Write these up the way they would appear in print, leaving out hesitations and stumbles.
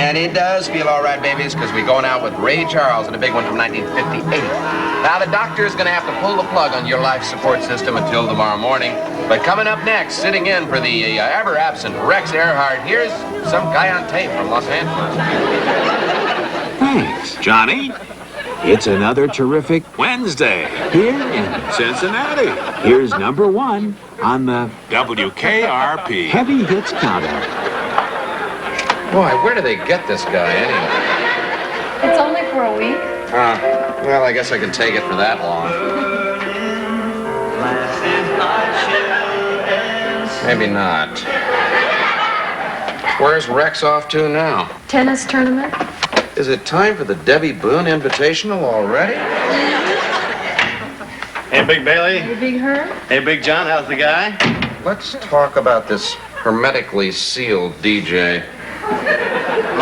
And it does feel all right, babies, because we're going out with Ray Charles and a big one from 1958. Now, the doctor is going to have to pull the plug on your life support system until tomorrow morning. But coming up next, sitting in for the ever-absent Rex Earhart, here's some guy on tape from Los Angeles. Thanks, Johnny. It's another terrific Wednesday here in Cincinnati. Here's number one on the WKRP Heavy Hits Countdown. Boy, where do they get this guy, anyway? It's only for a week. Well, I guess I can take it for that long. Maybe not. Where's Rex off to now? Tennis tournament? Is it time for the Debbie Boone Invitational already? Hey, Big Bailey. Hey, Big Herb? Hey, Big John, how's the guy? Let's talk about this hermetically sealed DJ.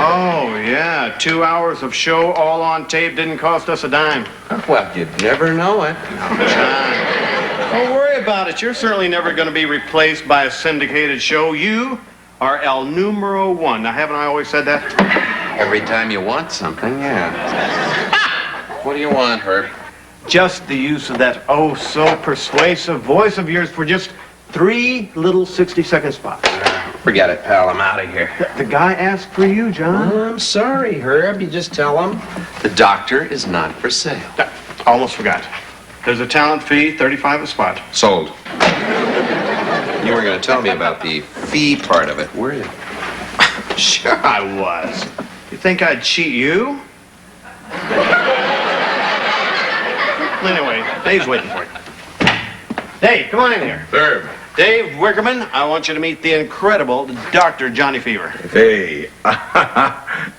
Oh, yeah. 2 hours of show all on tape didn't cost us a dime. Well, you'd never know it. John, don't worry about it. You're certainly never going to be replaced by a syndicated show. You are El Numero One. Now, haven't I always said that? Every time you want something, yeah. What do you want, Herb? Just the use of that oh-so-persuasive voice of yours for just 3 little 60-second spots. Forget it, pal. I'm out of here. The guy asked for you, John. Oh, I'm sorry, Herb. You just tell him the doctor is not for sale. Almost forgot. There's a talent fee, $35 a spot. Sold. You were going to tell me about the fee part of it, were you? Sure I was. You think I'd cheat you? Anyway, Dave's waiting for you. Dave, come on in here. Herb. Dave Wickerman, I want you to meet the incredible Dr. Johnny Fever. Hey,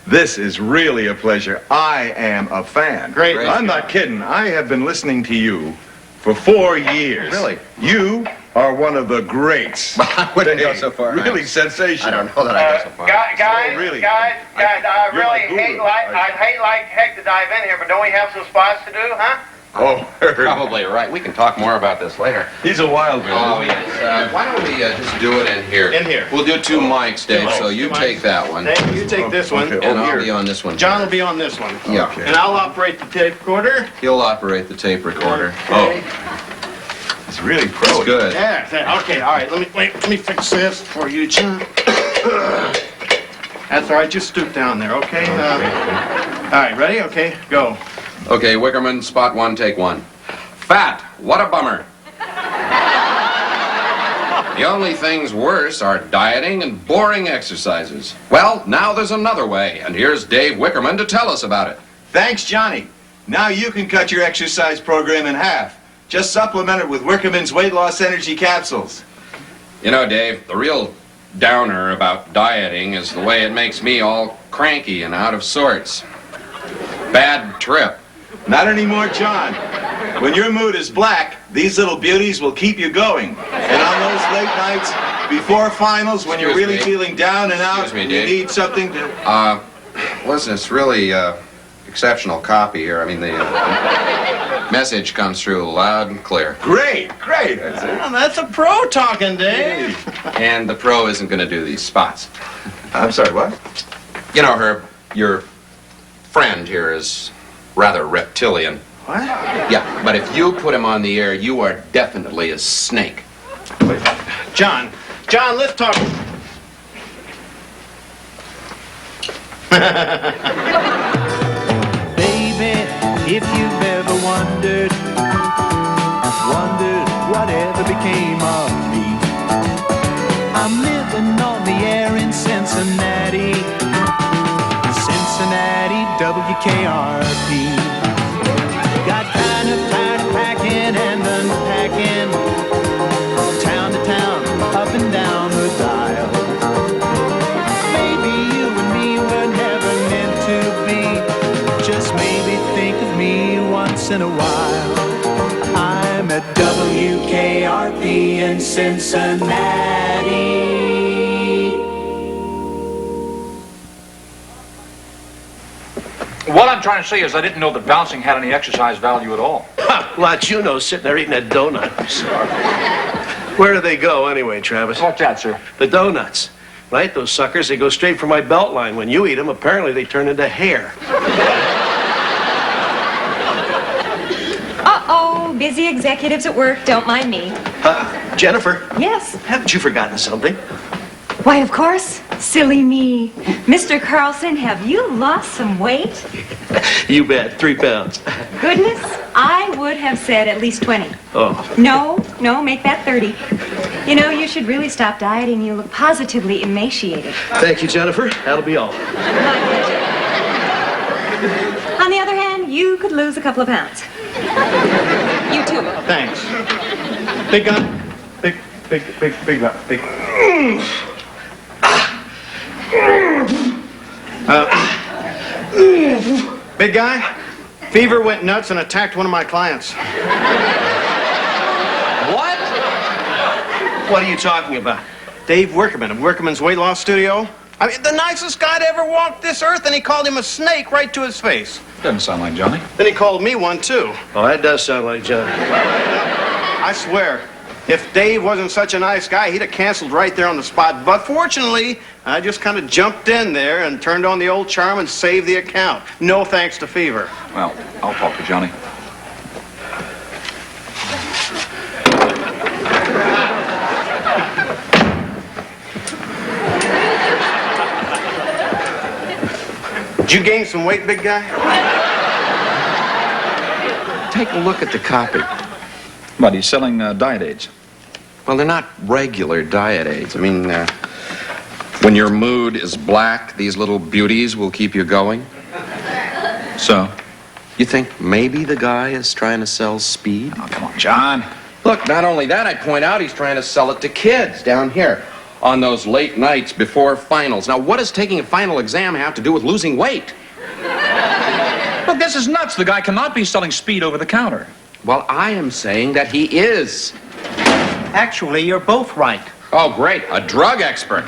this is really a pleasure. I am a fan. Great. I'm not kidding. I have been listening to you for 4 years. Really? You are one of the greats. I wouldn't go so far. Really sensational. I don't know that I go so far. Guys, really. I You're my really guru. I'd hate like heck to dive in here, but don't we have some spots to do, huh? Oh, Herb. Probably right. We can talk more about this later. He's a wild man. Oh, yes. Why don't we just do it in here? In here. We'll do 2 mics, Dave, mics, so you 2 mics. take that one. Dave, you take this one. Okay. And Oh, I'll here. be on this one. John will be on this one. Yeah. Okay. And I'll operate the tape recorder. He'll operate the tape recorder. Okay. It's really pro. That's good. Yeah, okay, all right. Let me fix this for you, John. That's all right. Just stoop down there, okay? All right, ready? Okay, go. Okay, Wickerman, spot 1, take 1. Fat, what a bummer. The only things worse are dieting and boring exercises. Well, now there's another way, and here's Dave Wickerman to tell us about it. Thanks, Johnny. Now you can cut your exercise program in half. Just supplement it with Wickerman's Weight Loss Energy Capsules. You know, Dave, the real downer about dieting is the way it makes me all cranky and out of sorts. Bad trip. Not anymore, John. When your mood is black, these little beauties will keep you going. And on those late nights before finals, when you're Excuse really me. feeling down and out, Excuse me, and you Dave. need something to... Listen, it's really exceptional copy here. I mean, the message comes through loud and clear. Great. Well, that's a pro talking, Dave. And the pro isn't going to do these spots. I'm sorry, what? You know, Herb, your friend here is rather reptilian. What? Yeah, but if you put him on the air, you are definitely a snake. John, let's talk. Baby, if you've ever wondered whatever became of me, I'm living on the air in Cincinnati, WKRP. Got kind of tired of packing and unpacking, town to town, up and down the dial. Maybe you and me were never meant to be. Just maybe think of me once in a while. I'm at WKRP in Cincinnati. What I'm trying to say is I didn't know that bouncing had any exercise value at all. Lot you know, sitting there eating that donut. Where do they go anyway, Travis? What's that, sir? The donuts. Right? Those suckers, they go straight for my belt line. When you eat them, apparently they turn into hair. Uh-oh, busy executives at work. Don't mind me. Jennifer, Yes. haven't you forgotten something? Why, of course. Silly me. Mr. Carlson, have you lost some weight? You bet, 3 pounds. Goodness, I would have said at least 20. Oh. No, make that 30. You know, you should really stop dieting. You look positively emaciated. Thank you, Jennifer. That'll be all. My pleasure. On the other hand, you could lose a couple of pounds. You too. Thanks. Big gun. Big gun. Big. Big guy, fever went nuts and attacked one of my clients. What? What are you talking about? Dave Wickerman of Wickerman's Weight Loss Studio. I mean, the nicest guy to ever walk this earth, and he called him a snake right to his face. Doesn't sound like Johnny. Then he called me one, too. Oh, that does sound like Johnny. I swear, if Dave wasn't such a nice guy, he'd have canceled right there on the spot. But fortunately, I just kind of jumped in there and turned on the old charm and saved the account. No thanks to fever. Well, I'll talk to Johnny. Did you gain some weight, big guy? Take a look at the copy. But he's selling diet aids. Well, they're not regular diet aids. I mean, when your mood is black, these little beauties will keep you going. So? You think maybe the guy is trying to sell speed? Oh, come on, John. Look, not only that, I'd point out he's trying to sell it to kids down here on those late nights before finals. Now, what does taking a final exam have to do with losing weight? Look, this is nuts. The guy cannot be selling speed over the counter. Well, I am saying that he is. Actually, you're both right. Oh, great. A drug expert.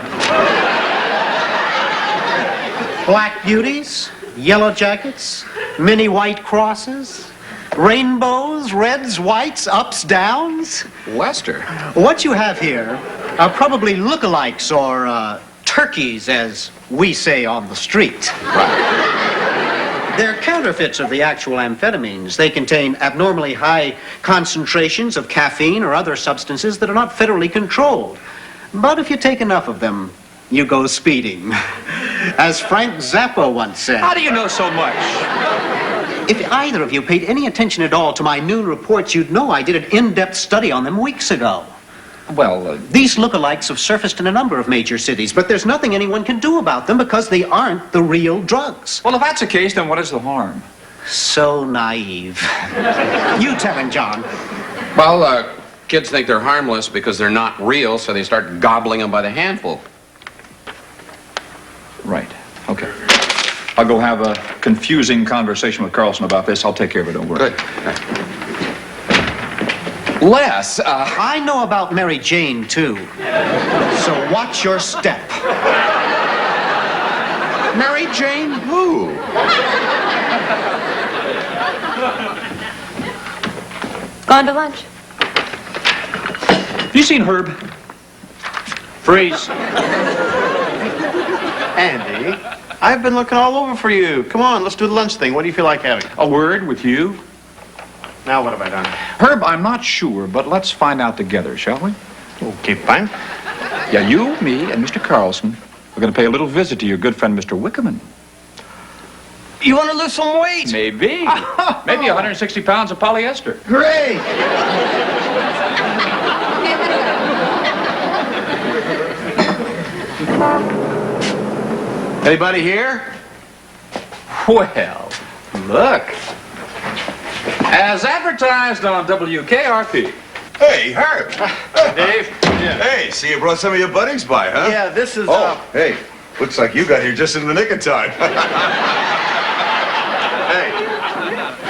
Black beauties, yellow jackets, mini white crosses, rainbows, reds, whites, ups, downs. Lester. What you have here are probably lookalikes or turkeys, as we say on the street. Right. They're counterfeits of the actual amphetamines. They contain abnormally high concentrations of caffeine or other substances that are not federally controlled. But if you take enough of them, you go speeding. As Frank Zappa once said. How do you know so much? If either of you paid any attention at all to my noon reports, you'd know I did an in-depth study on them weeks ago. Well, These lookalikes have surfaced in a number of major cities, but there's nothing anyone can do about them because they aren't the real drugs. well, if that's the case, then what is the harm? So naive. You tell him, John. Well, kids think they're harmless because they're not real, so they start gobbling them by the handful. Right. Okay. I'll go have a confusing conversation with Carlson about this. I'll take care of it. Don't worry. Good. Les, I know about Mary Jane, too. So watch your step. Mary Jane who? Gone to lunch. Have you seen Herb? Freeze. Andy, I've been looking all over for you. Come on, let's do the lunch thing. What do you feel like having? A word with you? Now what have I done? Herb, I'm not sure, but let's find out together, shall we? Okay, fine. Yeah, you, me, and Mr. Carlson are going to pay a little visit to your good friend, Mr. Wickerman. You want to lose some weight? Maybe. Maybe 160 pounds of polyester. Great. Anybody here? Well, look. As advertised on WKRP. Hey, Herb. Dave? Hey, see you brought some of your buddies by, huh? Yeah, this is, Oh, hey, looks like you got here just in the nick of time. Hey.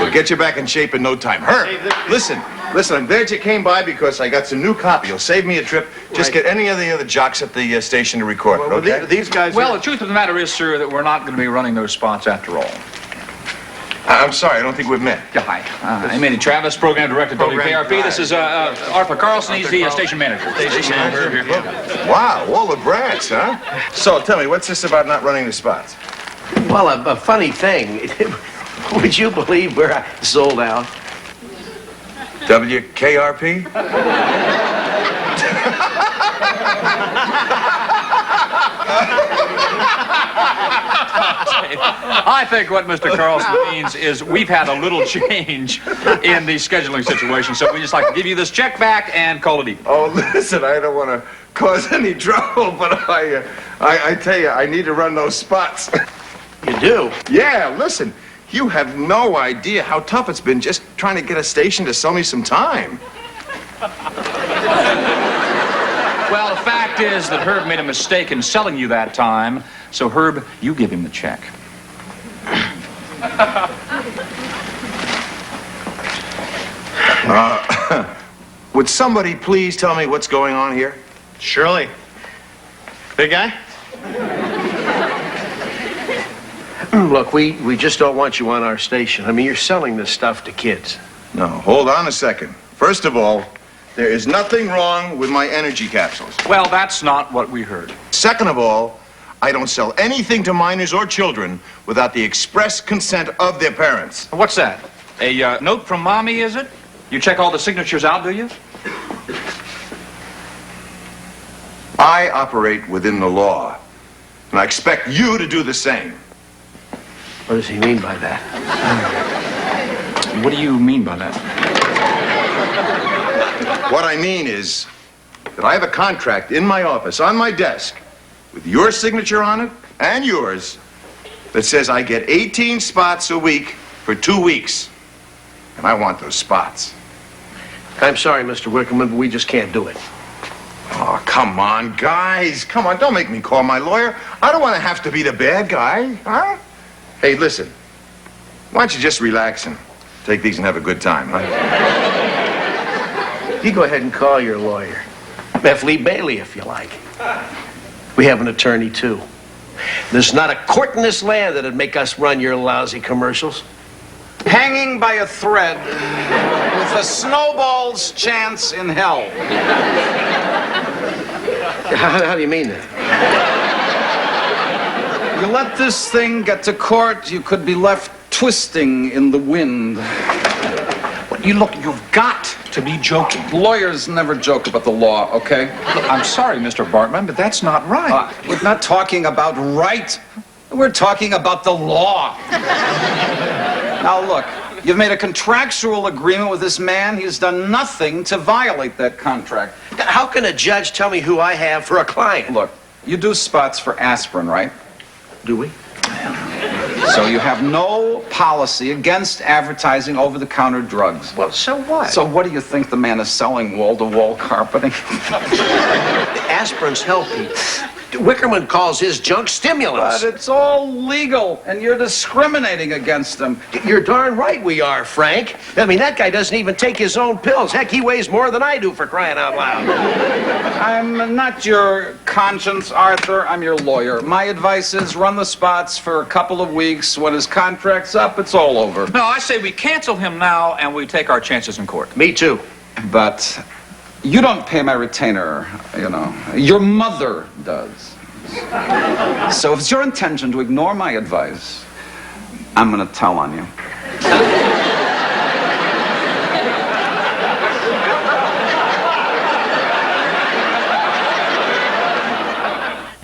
We'll get you back in shape in no time. Herb, listen, I'm glad you came by because I got some new copy. You'll save me a trip. Just get any of the other jocks at the station to record it, Well, okay? these guys... Well, the truth of the matter is, sir, that we're not going to be running those spots after all. I'm sorry, I don't think we've met. Yeah, hi. I'm Andy Travis, Program Director, WKRP. This is Arthur Carlson. He's the station manager. Station manager? Wow, all the brass, huh? So, tell me, what's this about not running the spots? Well, a funny thing. Would you believe we're sold out? WKRP? I think what Mr. Carlson means is we've had a little change in the scheduling situation, so we just like to give you this check back and call it even. Oh, listen, I don't want to cause any trouble, but I tell you, I need to run those spots. You do? Yeah, listen, you have no idea how tough it's been just trying to get a station to sell me some time. Well, the fact is that Herb made a mistake in selling you that time, so Herb, you give him the check. Would somebody please tell me what's going on here? Shirley. Big guy? Look, we just don't want you on our station. I mean, you're selling this stuff to kids. No, hold on a second. First of all, there is nothing wrong with my energy capsules. Well, that's not what we heard. Second of all, I don't sell anything to minors or children without the express consent of their parents. What's that? A note from Mommy, is it? You check all the signatures out, do you? I operate within the law, and I expect you to do the same. What does he mean by that? What do you mean by that? What I mean is that I have a contract in my office, on my desk, with your signature on it and yours, that says I get 18 spots a week for 2 weeks. And I want those spots. I'm sorry, Mr. Wickerman, but we just can't do it. Oh, come on, guys. Come on, don't make me call my lawyer. I don't want to have to be the bad guy, huh? Hey, listen. Why don't you just relax and take these and have a good time, huh? You go ahead and call your lawyer. F. Lee Bailey, if you like. We have an attorney, too. There's not a court in this land that'd make us run your lousy commercials. Hanging by a thread with a snowball's chance in hell. How do you mean that? You let this thing get to court, you could be left twisting in the wind. You've got to be joking. Lawyers never joke about the law, okay? Look, I'm sorry, Mr. Bartman, but that's not right. We're not talking about right. We're talking about the law. Now, look, you've made a contractual agreement with this man. He's done nothing to violate that contract. How can a judge tell me who I have for a client? Look, you do spots for aspirin, right? Do we? So you have no policy against advertising over-the-counter drugs. Well, so what? So what do you think the man is selling, wall-to-wall carpeting? Aspirin's healthy. Wickerman calls his junk stimulants. But it's all legal, and you're discriminating against them. You're darn right we are, Frank. I mean, that guy doesn't even take his own pills. Heck, he weighs more than I do, for crying out loud. I'm not your conscience, Arthur. I'm your lawyer. My advice is run the spots for a couple of weeks. When his contract's up, it's all over. No, I say we cancel him now and we take our chances in court. Me too. But you don't pay my retainer, you know. Your mother does. So if it's your intention to ignore my advice, I'm going to tell on you.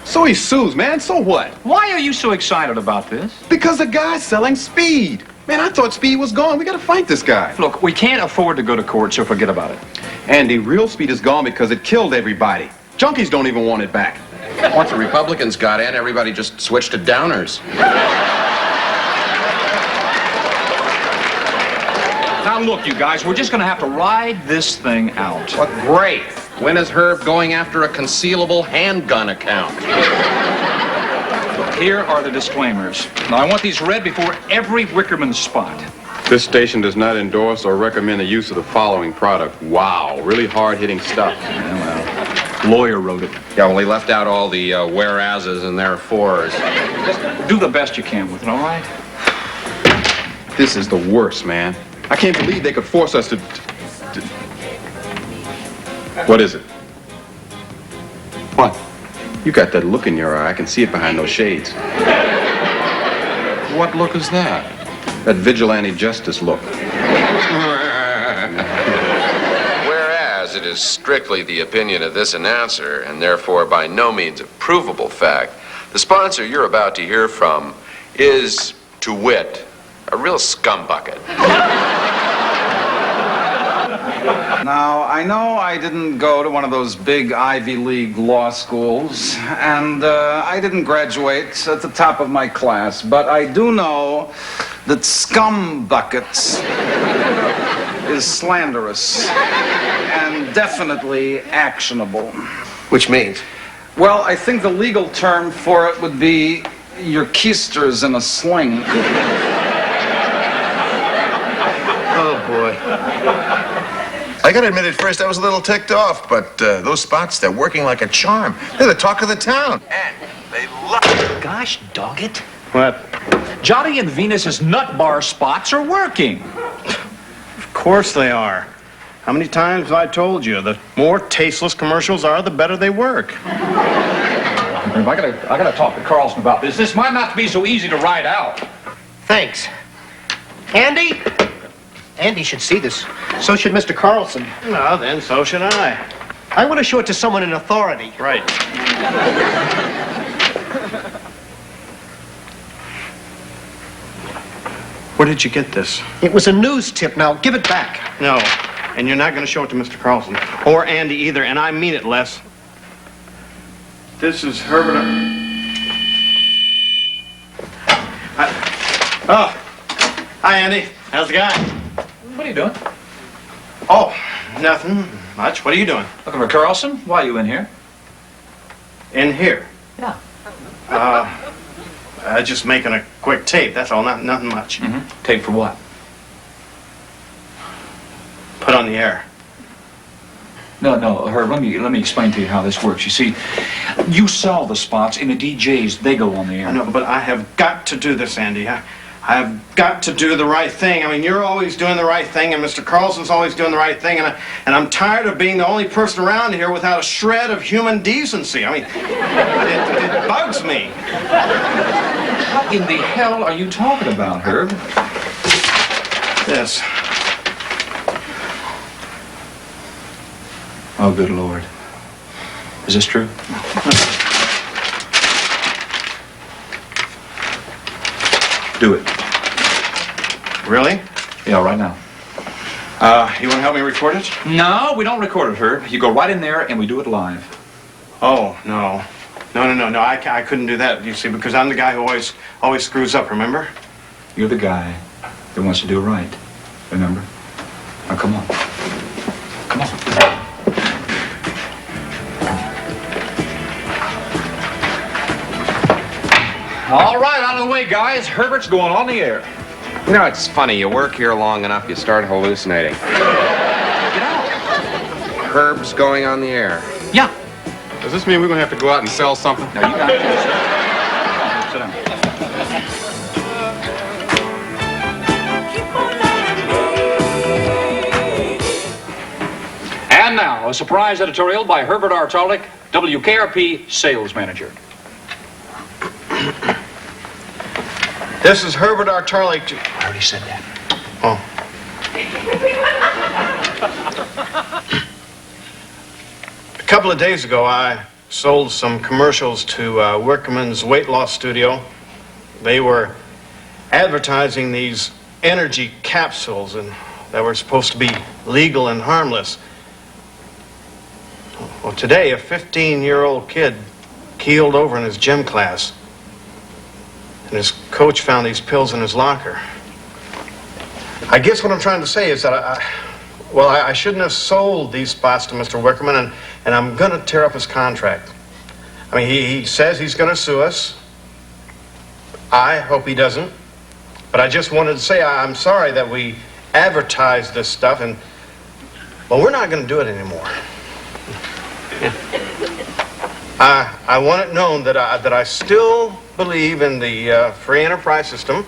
So he sues, man. So what? Why are you so excited about this? Because the guy's selling speed. Man, I thought speed was gone. We gotta fight this guy. Look, we can't afford to go to court, so forget about it. Andy, real speed is gone because it killed everybody. Junkies don't even want it back. Once the Republicans got in, everybody just switched to downers. Now look, you guys, we're just gonna have to ride this thing out. But great. When is Herb going after a concealable handgun account? Here are the disclaimers. Now, I want these read before every Wickerman spot. This station does not endorse or recommend the use of the following product. Wow, really hard-hitting stuff. Yeah, well, lawyer wrote it. Yeah, well, he left out all the whereases and therefores. Just do the best you can with it, all right? This is the worst, man. I can't believe they could force us to... What is it? What? You got that look in your eye. I can see it behind those shades. What look is that? That vigilante justice look. Whereas it is strictly the opinion of this announcer, and therefore by no means a provable fact, the sponsor you're about to hear from is, to wit, a real scumbucket. Now, I know I didn't go to one of those big Ivy League law schools, and I didn't graduate at the top of my class, but I do know that scumbuckets is slanderous and definitely actionable. Which means? Well, I think the legal term for it would be your keisters in a sling. Oh, boy. I gotta admit, at first I was a little ticked off, but those spots, they're working like a charm. They're the talk of the town. And they love it. Gosh, dog it. What? Johnny and Venus's nut bar spots are working. Of course they are. How many times have I told you? The more tasteless commercials are, the better they work. I gotta talk to Carlson about this. This might not be so easy to ride out. Thanks. Andy? Andy should see this. So should Mr. Carlson. Well, then, so should I. I want to show it to someone in authority. Right. Where did you get this? It was a news tip. Now, give it back. No. And you're not going to show it to Mr. Carlson. Or Andy either, and I mean it, Les. This is Herbert... Oh. Hi, Andy. How's it going? What are you doing? Oh, nothing much. What are you doing? Looking for Carlson? Why are you in here? In here? Yeah. Just making a quick tape. That's all. Nothing much. Mm-hmm. Tape for what? Put on the air. No, Herb, let me explain to you how this works. You see, you sell the spots, and the DJs, they go on the air. I know, but I have got to do this, Andy. I have got to do the right thing. I mean, you're always doing the right thing, and Mr. Carlson's always doing the right thing, and I'm tired of being the only person around here without a shred of human decency. I mean, it bugs me. What in the hell are you talking about, Herb? This. Oh, good Lord. Is this true? Do it. Really? Yeah, right now. You want to help me record it? No, we don't record it, Herb. You go right in there and we do it live. Oh, no. No, I couldn't do that, you see, because I'm the guy who always screws up, remember? You're the guy that wants to do it right. Remember? Now, come on. Come on. All right, out of the way, guys. Herbert's going on the air. You know, it's funny. You work here long enough, you start hallucinating. Get out. Herb's going on the air. Yeah. Does this mean we're going to have to go out and sell something? No, you got it. Sit down. And now, a surprise editorial by Herbert R. Tarlick, WKRP sales manager. This is Herbert R. Tarlick. I already said that. Oh. A couple of days ago, I sold some commercials to Wickerman's weight loss studio. They were advertising these energy capsules, and that were supposed to be legal and harmless. Well, today, a 15-year-old kid keeled over in his gym class, and his coach found these pills in his locker. I guess what I'm trying to say is that I shouldn't have sold these spots to Mr. Wickerman, and I'm going to tear up his contract. I mean, he says he's going to sue us. I hope he doesn't. But I just wanted to say I'm sorry that we advertised this stuff, and, well, we're not going to do it anymore. I want it known that I still believe in the free enterprise system,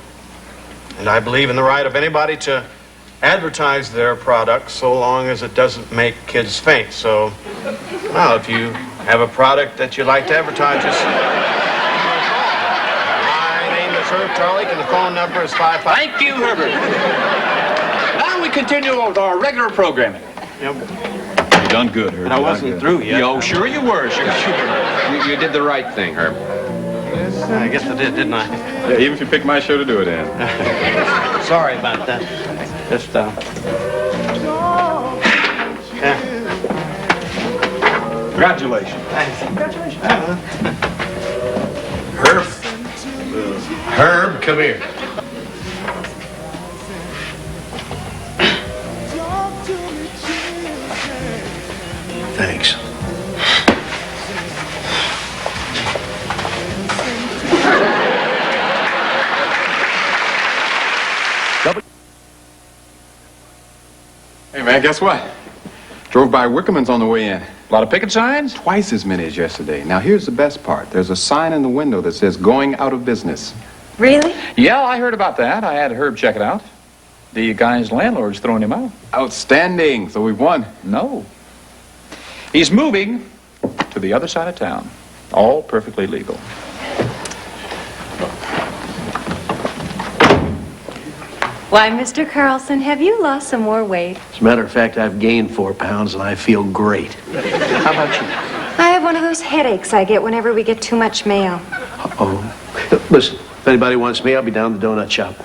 And I believe in the right of anybody to advertise their product so long as it doesn't make kids faint. So, well, if you have a product that you'd like to advertise, just... My name is Herb Tarlick, and the phone number is 55... Thank you, Herbert. Now we continue with our regular programming. Yep. You done good, Herb. But I wasn't through yet. Yo, sure you were. Sure. You did the right thing, Herb. I guess I did, didn't I? Yeah, even if you picked my show to do it in. Sorry about that. Just, yeah. Congratulations. Congratulations. Herb, come here. Thanks. Hey, man, guess what? Drove by Wickerman's on the way in. A lot of picket signs? Twice as many as yesterday. Now, here's the best part. There's a sign in the window that says, going out of business. Really? Yeah, I heard about that. I had Herb check it out. The guy's landlord's throwing him out. Outstanding. So we've won. No. He's moving to the other side of town. All perfectly legal. Why, Mr. Carlson, have you lost some more weight? As a matter of fact, I've gained 4 pounds and I feel great. How about you? I have one of those headaches I get whenever we get too much mail. Uh-oh. Listen, if anybody wants me, I'll be down at the donut shop.